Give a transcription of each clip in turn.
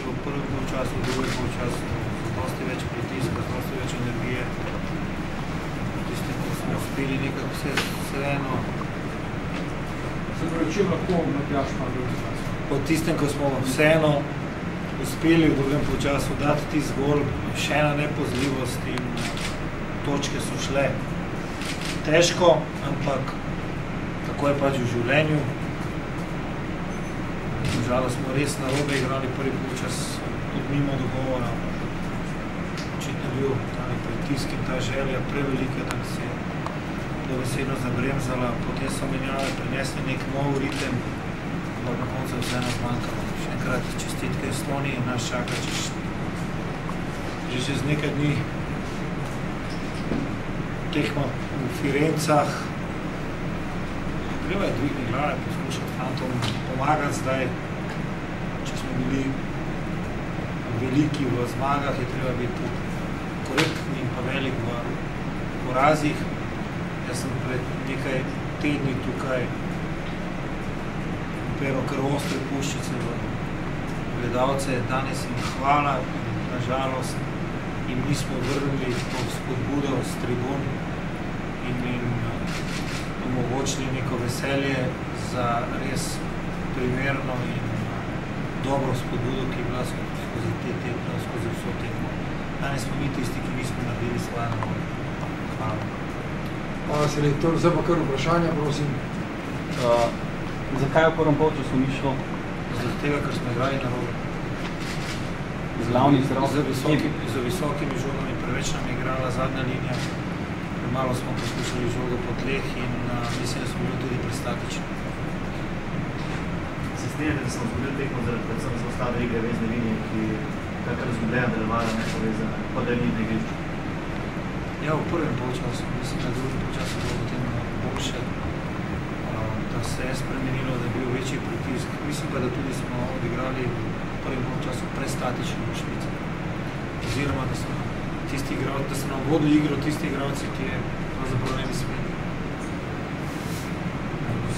v prvem polčasu, v drugem polčasu, dosti več pritiska, dosti več energije. Tisti, ko smo uspeli nekako vseeno. Se pravi, čim lahko Matjaž pa drugi čas? Po tistem, ko smo vseeno uspeli v drugem polčasu dati tisti gol, še ena nepozljivost in točke so šle težko, ampak tako je pač v življenju. Žalo smo res narobe igrali prvi polčas tudi mimo dogovora. Očitno bil ta pritisk in ta želja prevelika, da se je dobesedno zabremzala. Potem so menjave prinesli nek nov ritem, ampak na koncu je vseeno zmanjkalo. Še enkrat čestitke Estoniji, nas čaka že čez nekaj dni tekma v Firencah. Treba je dvigniti glave, poskušati fantom pomagati zdaj. Če smo bili veliki v zmagah, je treba biti korektni in pa velik v porazih. Jaz sem pred nekaj tedni tukaj operal kar ostre puščice v gledalce. Danes jim hvala in nažalost jim nismo vrnili to spodbudo s tribun in omogočili neko veselje za res primerno in dobro spodbudo, ki je bila skozi te tekme, skozi vso tekmo. Danes smo mi tisti, ki nismo naredili svoje naloge. Hvala. Hvala, selektor. Zdaj pa kar vprašanja, prosim. Zakaj v prvem polčasu ni šlo? Zaradi tega, ker smo igrali narobe. Z glavnih zdrav? Z visokimi žogami, preveč nam je igrala zadnja linija. Malo smo poskušali žogo po tleh in mislim, da smo bili tudi prestatični. Se strinjate, da smo izgubili tekmo zaradi predvsem zaostale igre vezne linije, ki kakor izgubljena delovanja nepovezana, pa da ni na igrišču? Ja, v prvem polčasu, mislim, da v drugem polčasu bilo potem boljše, da se je spremenilo, da je bil večji pritisk. Mislim pa, da tudi smo odigrali v prvem polčasu prestatično v Švici. Oziroma, da so nam vodili igro tisti igralci, ki je pravzaprav ne bi smeli.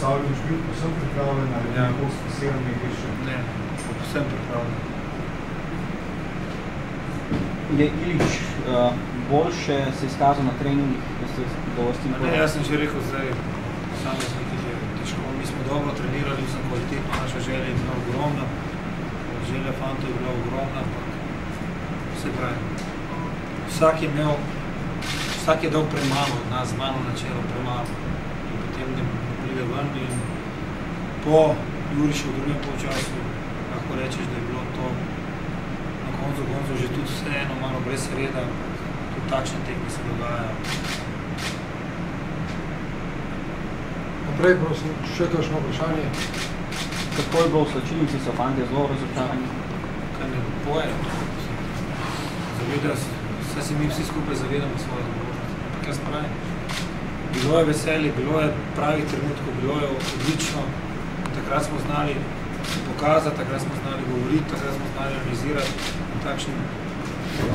Savljič bil povsem pripravljen ali je bilo sposebno igrišče? Ne, povsem pripravljen. Je Ilić boljše se izkazal na treningih, da ste dovosti? Ne, jaz sem že rekel zdaj, posamezniki je težko. Mi smo dobro trenirali, vsem kvalitetno, naša želja je bila ogromna, želja fantov je bila ogromna, ampak vse pravi. Vsak je dal premalo od nas, malo načelo, premalo. In potem ne pride ven in po Jurišu v drugem polčasu lahko rečeš, da je bilo to na koncu že tudi vseeno malo brez reda, tudi takšne tekme se dogajajo. Naprej, prosim, še kakšno vprašanje? Kako je bilo v slačilnici, so fantje zelo razočarani? Kaj ne poje, vse se mi vsi skupaj zavedamo svoje odgovornosti. Ampak jaz pravim, bilo je veselje, bilo je pravih trenutkov, bilo je odlično. Takrat smo znali pokazati, takrat smo znali govoriti, takrat smo znali analizirati. In takšen,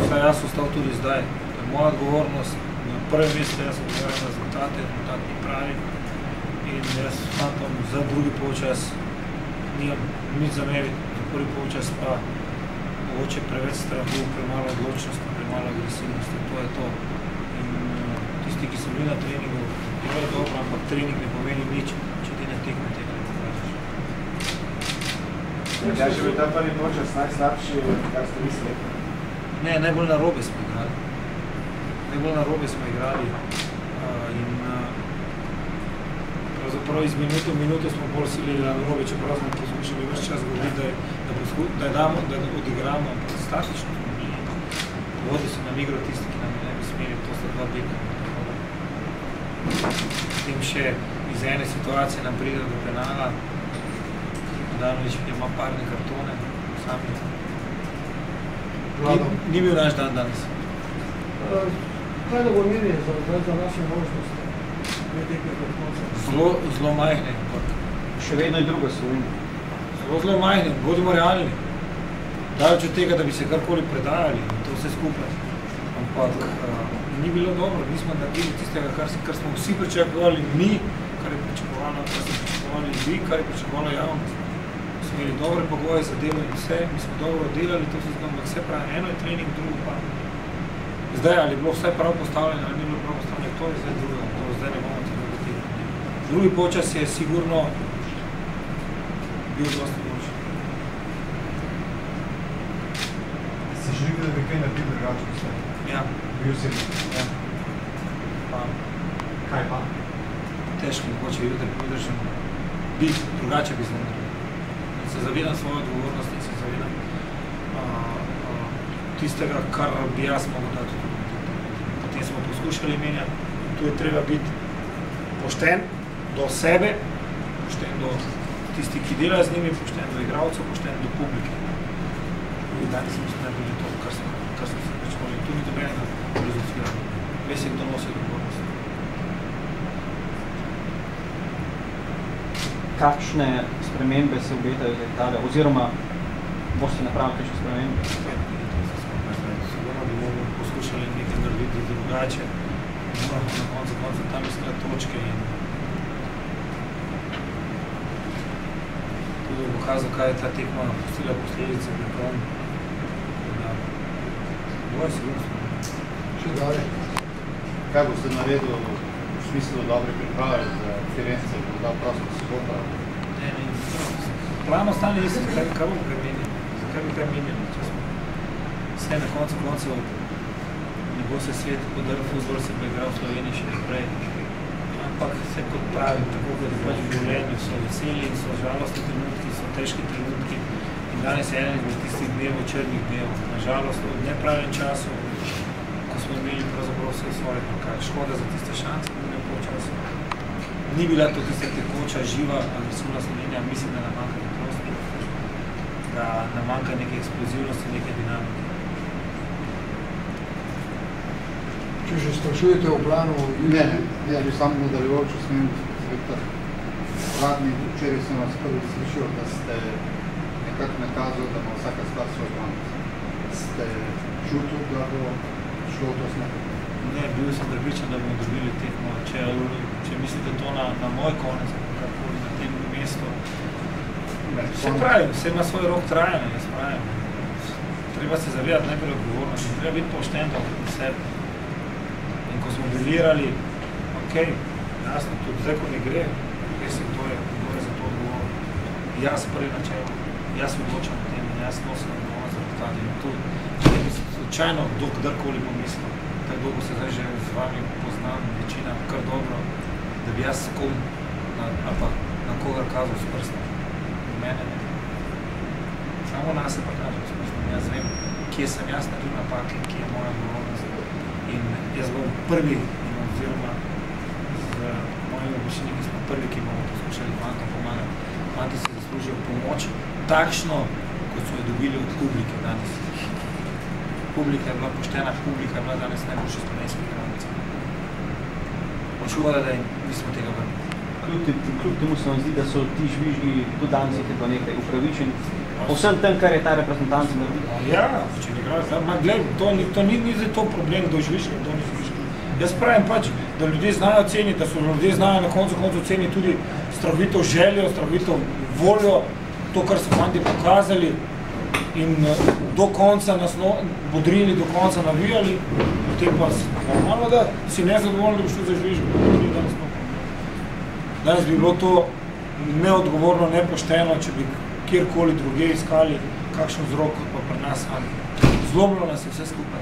vsaj jaz ostal tudi zdaj. To je moja odgovornost. Na prvem mestu jaz odgovorim na rezultate, rezultat ni pravi. In jaz fantom za drugi polčas nimam nič zameriti. Za prvi polčas pa mogoče preveč strahu, premalo odločnosti, premalo agresivnosti, to je to. In tisti, ki so bili na treningu, bilo je dobro, ampak trening ne pomeni nič, če ti na tekme tega ne pokažeš. Kaj je bil ta prvi polčas najslabši, kar ste mislili? Ne, najbolj narobe smo igrali. Najbolj narobe smo igrali in pravzaprav iz minuto v minuto smo bolj silili na narobe, čeprav smo poskušali ves čas govoriti, da odigramo, ampak statično smo bili. Vodi so nam igro tisti, ki nam ne bi smeli, to sta dva beka. Potem še iz ene situacije nam pride do penala, Danović ima parne kartone, sami. Ni bil naš dan danes. Kaj da bo meni za naše možnosti? Zelo majhne, ampak Še vedno je druga Slovenija. Zelo majhne, bodimo realni. Daleč od tega, da bi se karkoli predajali, to vse skupaj. Ampak ni bilo dobro, nismo naredili tistega, kar smo vsi pričakovali mi, kar je pričakovali vi, kar je pričakovala javnost. smo imeli dobre pogoje za delo in vse, mi smo dobro delali, to se zgodilo, vse pravi, eno je trening, drugo pa. Zdaj, ali je bilo vse prav postavljeno, ali ni bilo prav postavljeno, to je zdaj drugo, to zdaj ne bomo tega gotovili. Drugi počas je sigurno bil dosti boljši. Se želite, da bi kaj naredil drugače vse? Ja. Bil si? Ja. Pa. Kaj pa? Težko mogoče jutri podržam. Drugače bi se naredil. Se zavedam svoje odgovornosti, se zavedam tistega, kar bi jaz mogel dati. Potem smo poskušali menjati. Tu je treba biti pošten do sebe, pošten do tistih, ki delajo z njimi, pošten do igralcev, pošten do publike. In danes smo se naredili to, kar smo se pričali. Tu ni dobenega filozofija. Ves je, kdo nosi odgovornost. Kakšne spremembe se obetajo za Italijo, oziroma boste napravili kakšne spremembe? Sigurno bi bomo poskušali nekaj narediti drugače. Moramo na koncu tam iskati točke in tudi bo pokazal, kaj je ta tekma pustila posledice pripravljeno. Boj sigurno spremembe. Še dalje. Kaj boste naredil v smislu dobre priprave za Firence, da prosto sobota? Ne, plan ostane isti, kaj bomo kaj menili? Zakaj bi kaj menili? Vse na koncu koncev ne bo se svet podaril, fuzbol se bo igral v Sloveniji še naprej. Ampak vse kot pravim, tako kot je pač v življenju, so veseli, so žalostni trenutki, so težki trenutki in danes je eden od tistih dnevov, črnih dnevov. Nažalost, v nepravem času, ko smo imeli pravzaprav vse svoje rokah, škoda za tiste šanse, ki ne počasu. Ni bila to tista tekoča, živa, agresivna Slovenija, mislim, da nam manjka hitrosti, da nam manjka neke eksplozivnosti, neke dinamike. Če že sprašujete o planu... Ne, bi samo nadaljeval, če smem specifikat. Vladni, včeraj sem vas prvi slišal, da ste nekako nakazal, da ima vsaka stvar svoj plan. Ste čutil, da bo šlo to smer? Ne, bil sem prepričan, da bomo dobili tekmo. Če mislite to na moj konec, kakoli na tem mestu. Vse pravim, vse ima svoj rok trajanja, jaz pravim. Treba se zavedati najprej odgovornosti, treba biti pošten do sebe. In ko smo delirali, ok, jasno, tudi zdaj, ko ne gre, res je, kdo je za to odgovorno. Jaz prvi načel, jaz odločam o tem in jaz nosim odgovornost za rezultat. In tu, če ne bi slučajno kdorkoli pomislil, tako dolgo se zdaj že z vami poznam, večina kar dobro, da bi jaz kom ali pa na kogar kazal s prstom. Mene ne. Samo nas se pa kažem s prstom. Jaz vem, kje sem jaz naredil napake, kje je moja odgovornost. In jaz bom prvi, oziroma z mojimi obveščeniki smo prvi, ki bomo poskušali fantom pomagati. Fanti se zaslužijo pomoč takšno, kot so jo dobili od publike danes. Publika je bila poštena, publika je bila danes najboljša slovenska igralnica. Škoda, da nismo tega vrnili. Kljub temu se vam zdi, da so ti žvižgi do danes do nekaj upravičeni. Povsem tem, kar je ta reprezentanc naredil. Ja, če ne igrajo, to ni to problem, kdo žvižga, kdo ni žvižga. Jaz pravim pač, da ljudje znajo ceniti, da so ljudje znajo na koncu ceniti tudi strahovito željo, strahovito voljo, to, kar so fanti pokazali in do konca nas bodrili, do konca navijali, potem pa normalno, da si nezadovoljni, da bi šli za žvižgo. Danes bi bilo to neodgovorno, nepošteno, če bi kjerkoli druge iskali kakšen vzrok, kot pa pri nas. Zlomilo nas je vse skupaj.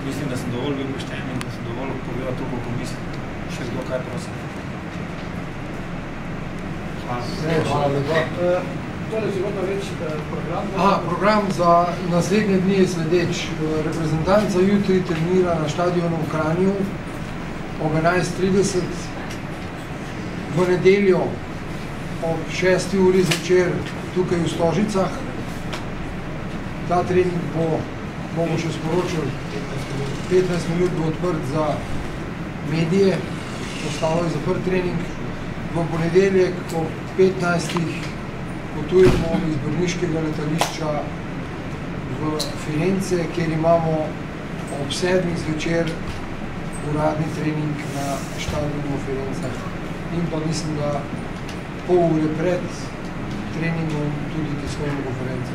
Mislim, da sem dovolj bil pošten in da sem dovolj povedal to, koliko mislim. Še kdo kaj prosim. Hvala lepa. Program za naslednje dni je sledeč. Reprezentanca jutri trenira na štadionu v Kranju ob 11:30. V nedeljo ob 6. uri zvečer tukaj v Stožicah. Ta trening bomo še sporočili. 15 minut bo odprt za medije, ostalo je zaprt trening. V ponedeljek ob 15. potujemo iz Brniškega letališča v Firence, kjer imamo ob 7. zvečer uradni trening na štadionu v Firencah. in pa mislim, da pol ure pred treningom tudi tiskovno konferenco.